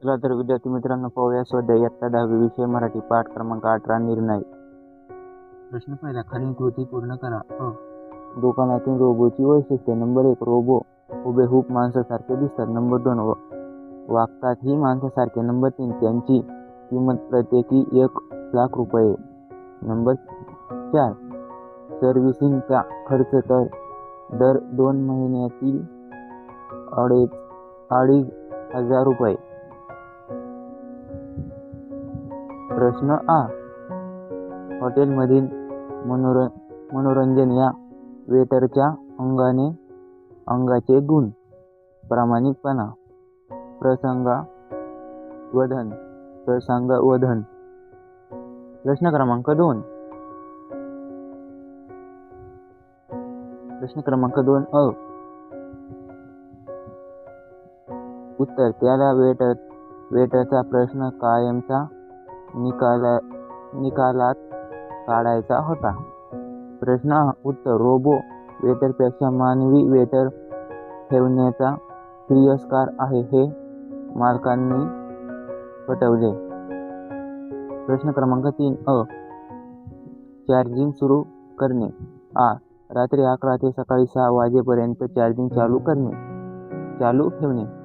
चला तर विद्यार्थी मित्रांनो, पाहूया स्वाध्याय इयत्ता 10वी विषय मराठी पाठ क्रमांक 18 निर्णय. प्रश्न पहिला, खालील कृती पूर्ण करा. दुकानातील रोबोची वैशिष्ट्ये. नंबर 1, रोबो हुबेहूब माणसासारखे दिसतात. नंबर 2, वागतातही माणसासारखे. नंबर 3, त्यांची किंमत प्रत्येकी 1,00,000 रुपये. नंबर 4, सर्व्हिसिंगचा खर्च तर दर 2 महिन्यातील 2,500 रुपये. प्रश्न आ, हॉटेलमधील मनोरंजन या वेटरच्या अंगाचे गुण. प्रामाणिकपणा, प्रसंगावधान. प्रश्न क्रमांक 2. अ, उत्तर, त्याला वेटरचा प्रश्न कायमचा निकालात काढायचा होता. प्रश्न आ, उत्तर, रोबो वेटरपेक्षा मानवी वेटर ठेवण्याचा श्रेयस्कर आहे हे मालकांनी पटवले. प्रश्न क्रमांक 3. अ, चार्जिंग सुरू करणे. आ, रात्री 11 ते सकाळी 6 वाजेपर्यंत चार्जिंग चालू ठेवणे.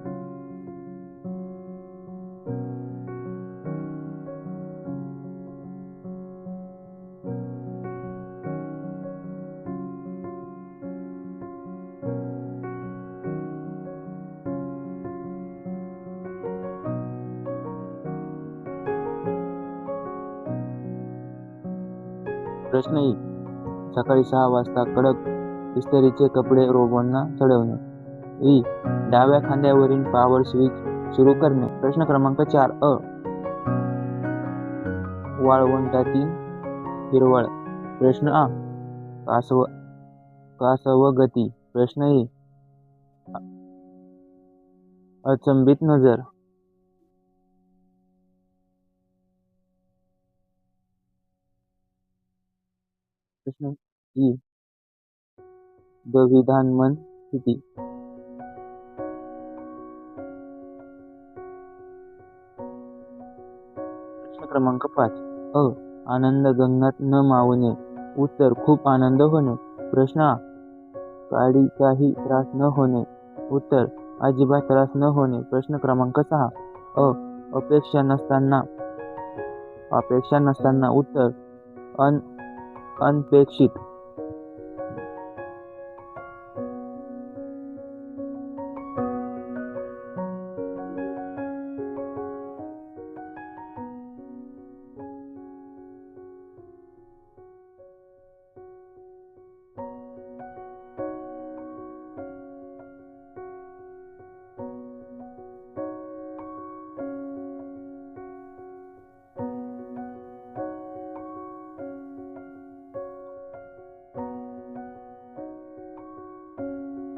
प्रश्न ई, सकाळी 6 वाजता कडक इस्त्रीचे कपडे रोबोंना चढवणे. ई, डाव्या खांद्यावरील पॉवर स्विच सुरू करणे. प्रश्न क्रमांक 4. अ, वाळवंटातील हिरवळ. प्रश्न आ, कासवगती. प्रश्न ई, अचंबित नजर. प्रश्न ई, द्विधान्मन स्थिती. प्रश्न क्रमांक 5. अ, आनंद गगनात न मावणे. उत्तर, खूप आनंद होणे. प्रश्न आ, काडीचाही त्रास न होणे. उत्तर, अजिबात त्रास न होणे. प्रश्न क्रमांक 6. अ, अपेक्षा नसताना. उत्तर, अनपेक्षित.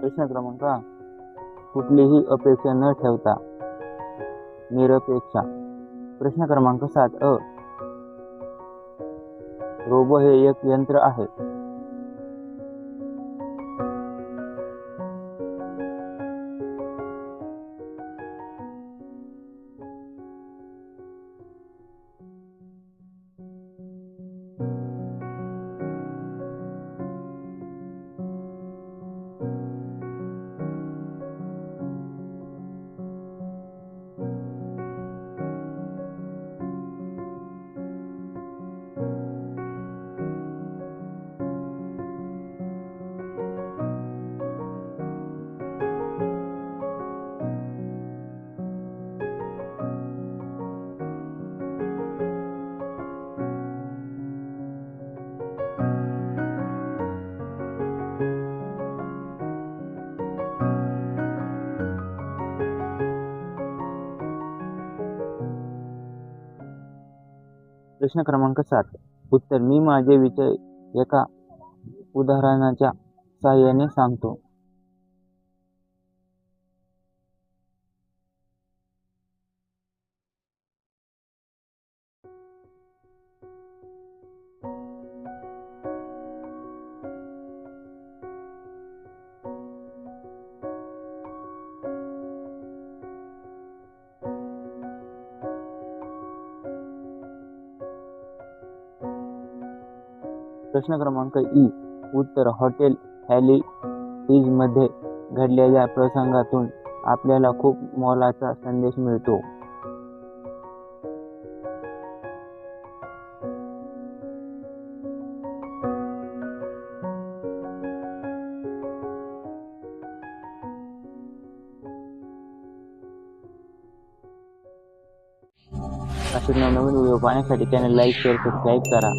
प्रश्न क्रमांक 8. कुठलीही अपेक्षा न ठेवता. निरपेक्षा. प्रश्न क्रमांक 7. अ, रोबो हे एक यंत्र आहे. प्रश्न क्रमांक 7. उत्तर, मी माझे विचार एका उदाहरणाच्या साहाय्याने सांगतो. प्रश्न क्रमांक ई. उत्तर. हॉटेल हॅलिफॅक्समध्ये घडलेल्या प्रसंगातून आपल्याला खूप मोलाचा संदेश मिळतो. असे नवनवीन व्हिडिओ पाहण्यासाठी चॅनल लाईक, शेअर, सबस्क्राईब करा.